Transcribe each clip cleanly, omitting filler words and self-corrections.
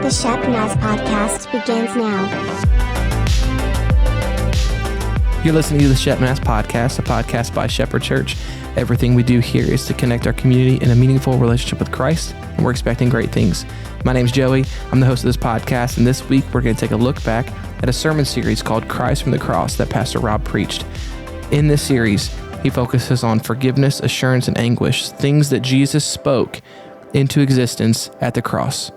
The Shepnaz podcast begins now. You're listening to the Shepnaz podcast, a podcast by Shepherd Church. Everything we do here is to connect our community in a meaningful relationship with Christ, and we're expecting great things. My name's Joey. I'm the host of this podcast, and this week we're going to take a look back at a sermon series called Cries from the Cross that Pastor Rob preached. In this series, he focuses on forgiveness, assurance, and anguish, things that Jesus spoke into existence at the cross.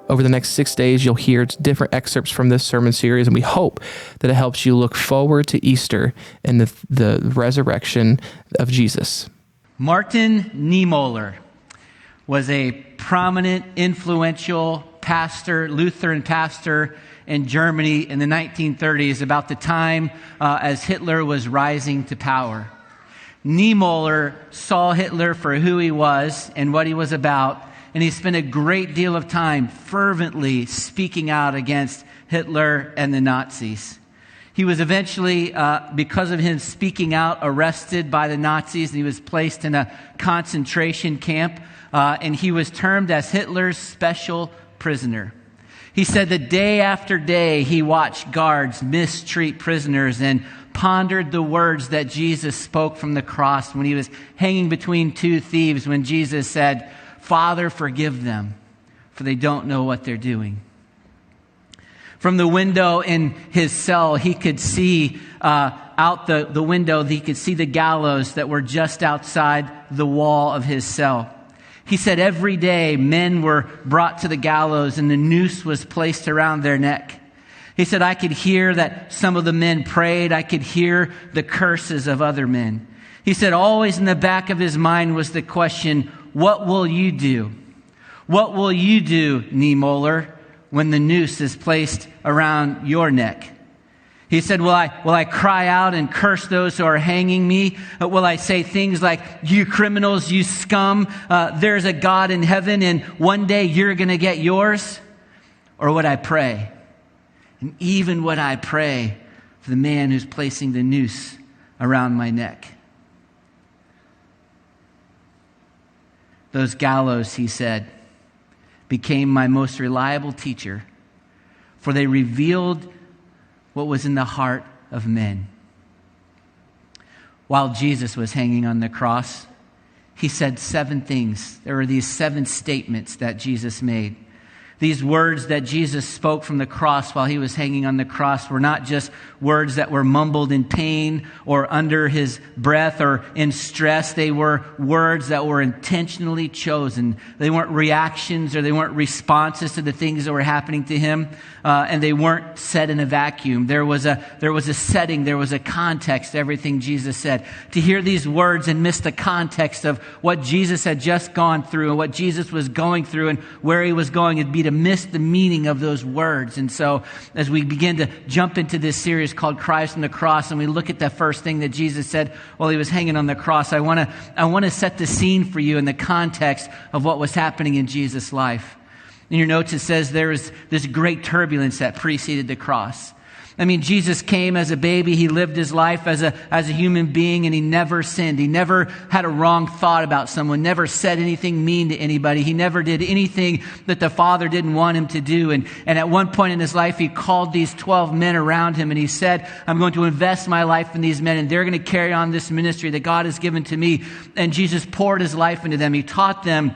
Over the next 6 days, you'll hear different excerpts from this sermon series, and we hope that it helps you look forward to Easter and the resurrection of Jesus. Martin Niemöller was a prominent, influential pastor, Lutheran pastor in Germany in the 1930s, about the time as Hitler was rising to power. Niemöller saw Hitler for who he was and what he was about, and he spent a great deal of time fervently speaking out against Hitler and the Nazis. He was eventually, because of him speaking out, arrested by the Nazis, and he was placed in a concentration camp, and he was termed as Hitler's special prisoner. He said that day after day he watched guards mistreat prisoners and pondered the words that Jesus spoke from the cross when he was hanging between two thieves, when Jesus said, "Father, forgive them, for they don't know what they're doing." From the window in his cell, he could see out the window, he could see the gallows that were just outside the wall of his cell. He said every day men were brought to the gallows and the noose was placed around their neck. He said, I could hear that some of the men prayed. I could hear the curses of other men. He said always in the back of his mind was the question, what will you do? What will you do, Niemöller, when the noose is placed around your neck? He said, will I cry out and curse those who are hanging me? Will I say things like, you criminals, you scum, there's a God in heaven and one day you're going to get yours? Or would I pray? And even would I pray for the man who's placing the noose around my neck? Those gallows, he said, became my most reliable teacher, for they revealed what was in the heart of men. While Jesus was hanging on the cross, he said 7 things. There were these 7 statements that Jesus made. These words that Jesus spoke from the cross while he was hanging on the cross were not just words that were mumbled in pain or under his breath or in stress. They were words that were intentionally chosen. They weren't reactions or they weren't responses to the things that were happening to him, and they weren't said in a vacuum. There was a setting, there was a context to everything Jesus said. To hear these words and miss the context of what Jesus had just gone through and what Jesus was going through and where he was going, it'd be to miss the meaning of those words. And so as we begin to jump into this series called Cries from the Cross, and we look at the first thing that Jesus said while he was hanging on the cross, I want to set the scene for you in the context of what was happening in Jesus' life. In your notes, it says there was this great turbulence that preceded the cross. I mean, Jesus came as a baby. He lived his life as a human being, and he never sinned. He never had a wrong thought about someone, never said anything mean to anybody. He never did anything that the Father didn't want him to do. And at one point in his life, he called these 12 men around him, and he said, I'm going to invest my life in these men, and they're going to carry on this ministry that God has given to me. And Jesus poured his life into them. He taught them.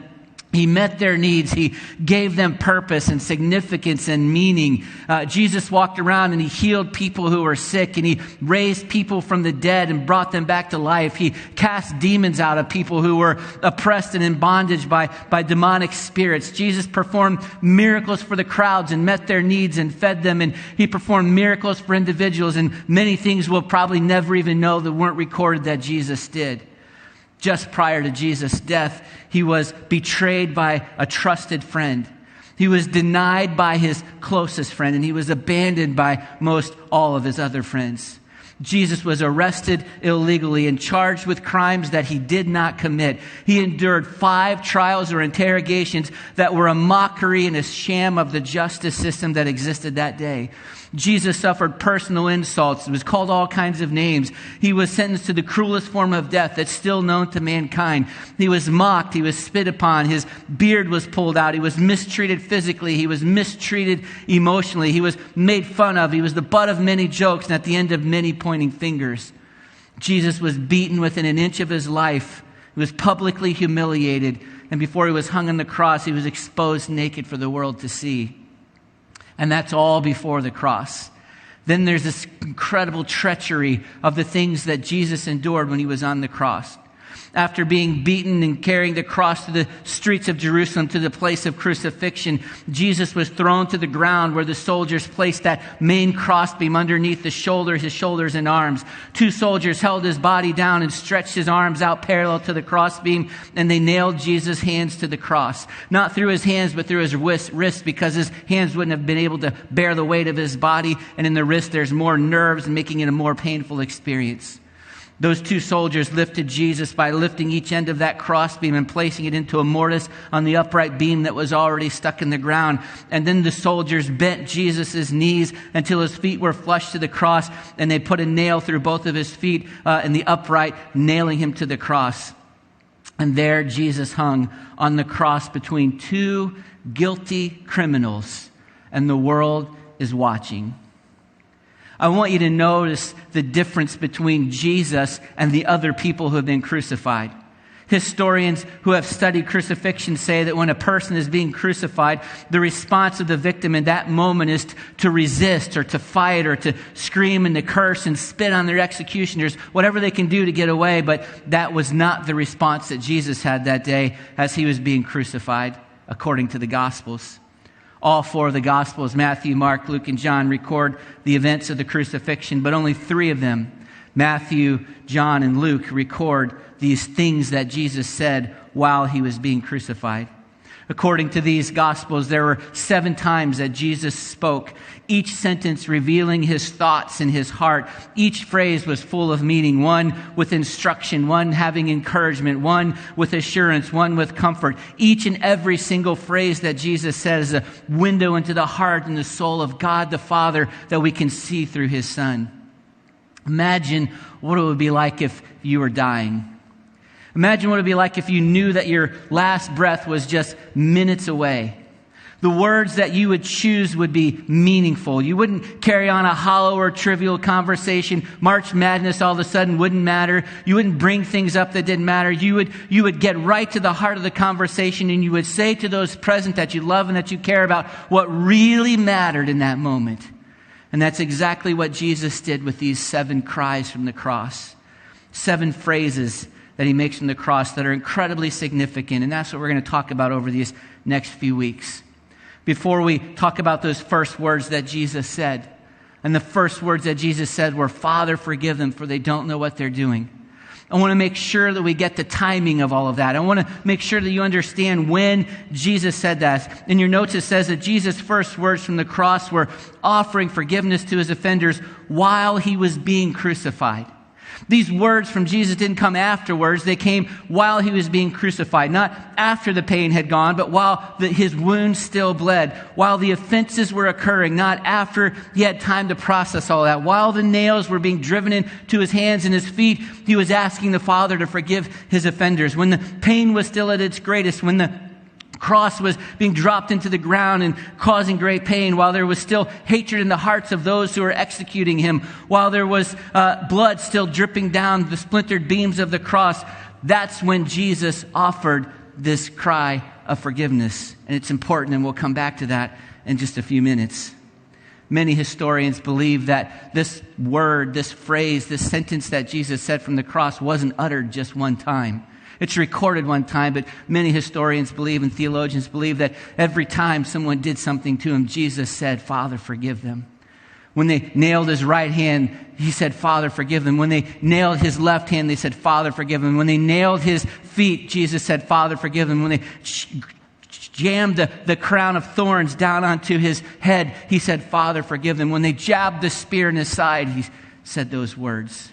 He met their needs. He gave them purpose and significance and meaning. Jesus walked around and he healed people who were sick, and he raised people from the dead and brought them back to life. He cast demons out of people who were oppressed and in bondage by demonic spirits. Jesus performed miracles for the crowds and met their needs and fed them. And he performed miracles for individuals, and many things we'll probably never even know that weren't recorded that Jesus did. Just prior to Jesus' death, he was betrayed by a trusted friend. He was denied by his closest friend, and he was abandoned by most all of his other friends. Jesus was arrested illegally and charged with crimes that he did not commit. He endured 5 trials or interrogations that were a mockery and a sham of the justice system that existed that day. Jesus suffered personal insults. He was called all kinds of names. He was sentenced to the cruelest form of death that's still known to mankind. He was mocked. He was spit upon. His beard was pulled out. He was mistreated physically. He was mistreated emotionally. He was made fun of. He was the butt of many jokes and at the end of many pointing fingers. Jesus was beaten within an inch of his life. He was publicly humiliated. And before he was hung on the cross, he was exposed naked for the world to see. And that's all before the cross. Then there's this incredible treachery of the things that Jesus endured when he was on the cross. After being beaten and carrying the cross to the streets of Jerusalem to the place of crucifixion, Jesus was thrown to the ground where the soldiers placed that main crossbeam underneath his shoulders and arms. 2 soldiers held his body down and stretched his arms out parallel to the crossbeam, and they nailed Jesus' hands to the cross. Not through his hands, but through his wrists, because his hands wouldn't have been able to bear the weight of his body, and in the wrist there's more nerves, making it a more painful experience. Those 2 soldiers lifted Jesus by lifting each end of that crossbeam and placing it into a mortise on the upright beam that was already stuck in the ground. And then the soldiers bent Jesus' knees until his feet were flush to the cross, and they put a nail through both of his feet in the upright, nailing him to the cross. And there Jesus hung on the cross between 2 guilty criminals, and the world is watching. I want you to notice the difference between Jesus and the other people who have been crucified. Historians who have studied crucifixion say that when a person is being crucified, the response of the victim in that moment is to resist or to fight or to scream and to curse and spit on their executioners, whatever they can do to get away. But that was not the response that Jesus had that day as he was being crucified, according to the Gospels. All 4 of the Gospels, Matthew, Mark, Luke, and John, record the events of the crucifixion, but only 3 of them, Matthew, John, and Luke, record these things that Jesus said while he was being crucified. According to these Gospels, there were 7 times that Jesus spoke, each sentence revealing his thoughts and his heart. Each phrase was full of meaning, one with instruction, one having encouragement, one with assurance, one with comfort. Each and every single phrase that Jesus said is a window into the heart and the soul of God the Father that we can see through his Son. Imagine what it would be like if you were dying. Imagine what it would be like if you knew that your last breath was just minutes away. The words that you would choose would be meaningful. You wouldn't carry on a hollow or trivial conversation. March Madness all of a sudden wouldn't matter. You wouldn't bring things up that didn't matter. You would get right to the heart of the conversation, and you would say to those present that you love and that you care about what really mattered in that moment. And that's exactly what Jesus did with these 7 cries from the cross. 7 phrases that he makes from the cross that are incredibly significant. And that's what we're going to talk about over these next few weeks. Before we talk about those first words that Jesus said, and the first words that Jesus said were, "Father, forgive them, for they don't know what they're doing." I want to make sure that we get the timing of all of that. I want to make sure that you understand when Jesus said that. In your notes, it says that Jesus' first words from the cross were offering forgiveness to his offenders while he was being crucified. These words from Jesus didn't come afterwards. They came while he was being crucified. Not after the pain had gone, but while his wounds still bled. While the offenses were occurring. Not after he had time to process all that. While the nails were being driven into his hands and his feet, he was asking the Father to forgive his offenders. When the pain was still at its greatest. When the cross was being dropped into the ground and causing great pain, while there was still hatred in the hearts of those who were executing him, while there was blood still dripping down the splintered beams of the cross, that's when Jesus offered this cry of forgiveness. And it's important, and we'll come back to that in just a few minutes. Many historians believe that this word, this phrase, this sentence that Jesus said from the cross wasn't uttered just one time. It's recorded one time, but many historians believe and theologians believe that every time someone did something to him, Jesus said, "Father, forgive them." When they nailed his right hand, he said, "Father, forgive them." When they nailed his left hand, they said, "Father, forgive them." When they nailed his feet, Jesus said, "Father, forgive them." When they jammed the crown of thorns down onto his head, he said, "Father, forgive them." When they jabbed the spear in his side, he said those words.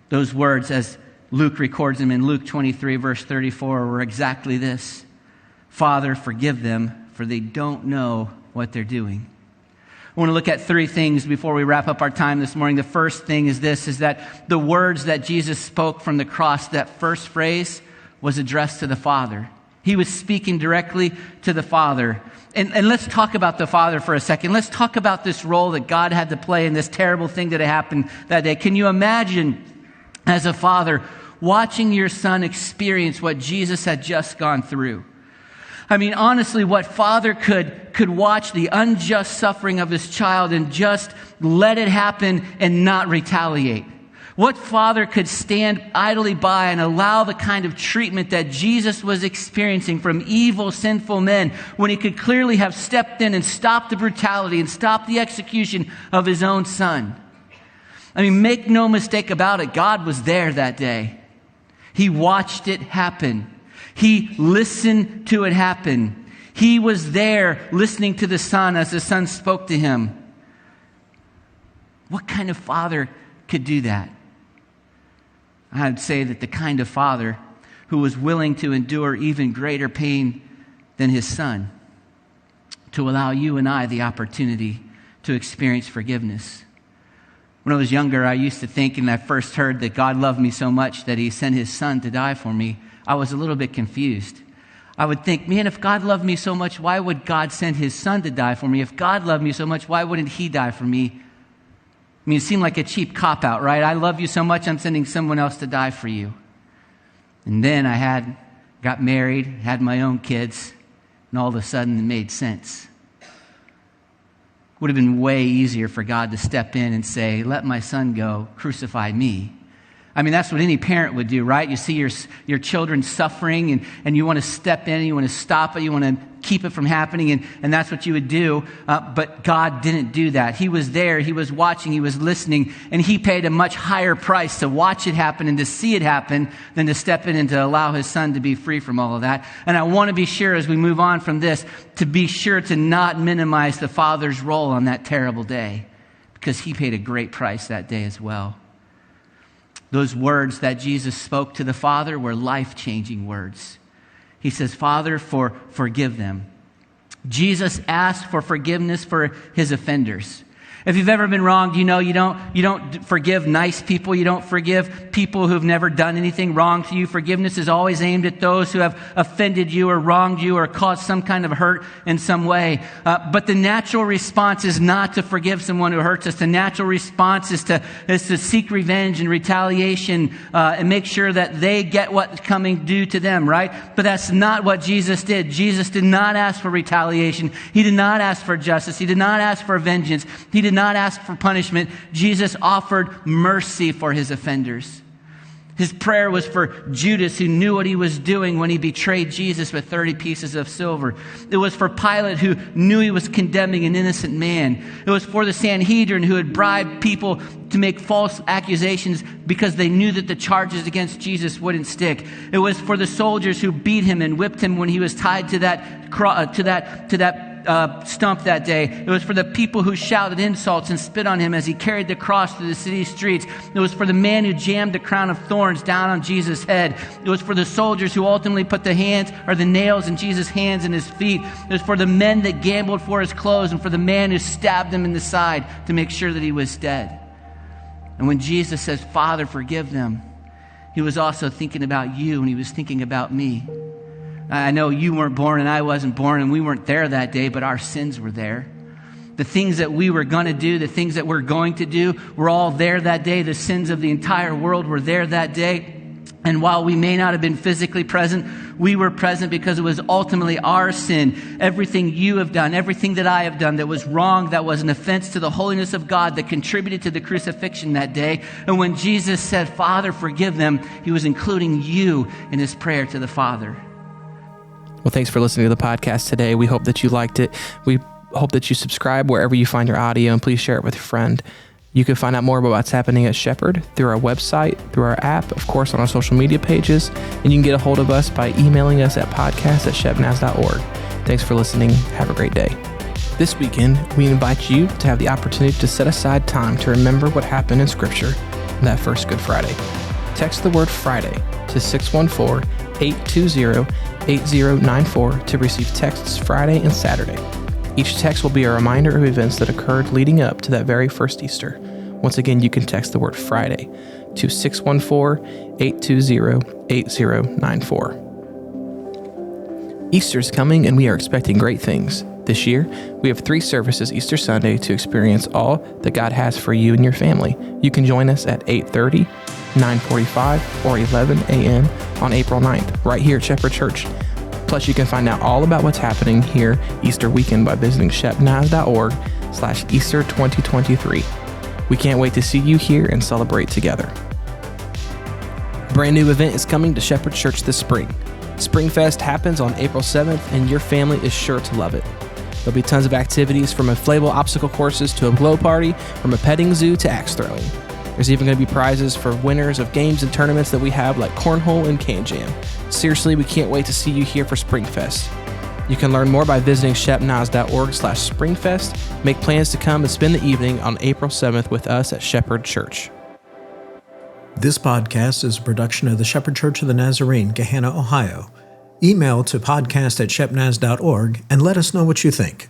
Those words, as Luke records them in Luke 23, verse 34, were exactly this: Father, forgive them, for they don't know what they're doing. I want to look at three things before we wrap up our time this morning. The first thing is this, is that the words that Jesus spoke from the cross, that first phrase, was addressed to the Father. He was speaking directly to the Father. And let's talk about the Father for a second. Let's talk about this role that God had to play in this terrible thing that had happened that day. Can you imagine, as a father, watching your son experience what Jesus had just gone through? I mean, honestly, what father could watch the unjust suffering of his child and just let it happen and not retaliate? What father could stand idly by and allow the kind of treatment that Jesus was experiencing from evil, sinful men when he could clearly have stepped in and stopped the brutality and stopped the execution of his own son? I mean, make no mistake about it, God was there that day. He watched it happen. He listened to it happen. He was there listening to the son as the son spoke to him. What kind of father could do that? I'd say that the kind of father who was willing to endure even greater pain than his son to allow you and I the opportunity to experience forgiveness. When I was younger, I used to think, and I first heard that God loved me so much that he sent his son to die for me, I was a little bit confused. I would think, man, if God loved me so much, why would God send his son to die for me? If God loved me so much, why wouldn't he die for me? I mean, it seemed like a cheap cop-out, right? I love you so much, I'm sending someone else to die for you. And then I got married, had my own kids, and all of a sudden it made sense. It would have been way easier for God to step in and say, let my son go, crucify me. I mean, that's what any parent would do, right? You see your children suffering and you want to step in, you want to stop it, you want to keep it from happening, and that's what you would do. But God didn't do that. He was there, he was watching, he was listening, and he paid a much higher price to watch it happen and to see it happen than to step in and to allow his son to be free from all of that. And I want to be sure as we move on from this, to be sure to not minimize the Father's role on that terrible day, because he paid a great price that day as well. Those words that Jesus spoke to the Father were life-changing words. He says, Father, forgive them. Jesus asked for forgiveness for his offenders. If you've ever been wronged, you know you don't forgive nice people. You don't forgive people who've never done anything wrong to you. Forgiveness is always aimed at those who have offended you or wronged you or caused some kind of hurt in some way. But the natural response is not to forgive someone who hurts us. The natural response is to seek revenge and retaliation and make sure that they get what's coming due to them, right? But that's not what Jesus did. Jesus did not ask for retaliation. He did not ask for justice. He did not ask for vengeance. He did not ask for punishment. Jesus offered mercy for his offenders. His prayer was for Judas, who knew what he was doing when he betrayed Jesus with 30 pieces of silver. It was for Pilate, who knew he was condemning an innocent man. It was for the Sanhedrin, who had bribed people to make false accusations because they knew that the charges against Jesus wouldn't stick. It was for the soldiers who beat him and whipped him when he was tied to that stump that day. It was for the people who shouted insults and spit on him as he carried the cross through the city streets. It was for the man who jammed the crown of thorns down on Jesus' head. It was for the soldiers who ultimately put the nails in Jesus' hands and his feet. It was for the men that gambled for his clothes and for the man who stabbed him in the side to make sure that he was dead. And when Jesus says, Father, forgive them, he was also thinking about you and he was thinking about me. I know you weren't born and I wasn't born and we weren't there that day, but our sins were there. The things that we were going to do, the things that we're going to do, were all there that day. The sins of the entire world were there that day. And while we may not have been physically present, we were present because it was ultimately our sin. Everything you have done, everything that I have done that was wrong, that was an offense to the holiness of God, that contributed to the crucifixion that day. And when Jesus said, Father, forgive them, he was including you in his prayer to the Father. Well, thanks for listening to the podcast today. We hope that you liked it. We hope that you subscribe wherever you find your audio, and please share it with a friend. You can find out more about what's happening at Shepherd through our website, through our app, of course, on our social media pages, and you can get a hold of us by emailing us at podcast@shepnaz.org. Thanks for listening. Have a great day. This weekend, we invite you to have the opportunity to set aside time to remember what happened in Scripture on that first Good Friday. Text the word Friday to 614-820-8094 to receive texts Friday and Saturday. Each text will be a reminder of events that occurred leading up to that very first Easter. Once again, you can text the word Friday to 614-820-8094. Easter's coming and we are expecting great things. This year, we have 3 services Easter Sunday to experience all that God has for you and your family. You can join us at 8:30, 9:45, or 11 a.m. on April 9th, right here at Shepherd Church. Plus, you can find out all about what's happening here Easter weekend by visiting shepnaz.org/Easter 2023. We can't wait to see you here and celebrate together. A brand new event is coming to Shepherd Church this spring. Springfest happens on April 7th, and your family is sure to love it. There'll be tons of activities from inflatable obstacle courses to a glow party, from a petting zoo to axe throwing. There's even going to be prizes for winners of games and tournaments that we have like Cornhole and Can Jam. Seriously, we can't wait to see you here for Springfest. You can learn more by visiting shepnaz.org/springfest. Make plans to come and spend the evening on April 7th with us at Shepherd Church. This podcast is a production of the Shepherd Church of the Nazarene, Gahanna, Ohio. Email to podcast@shepnaz.org and let us know what you think.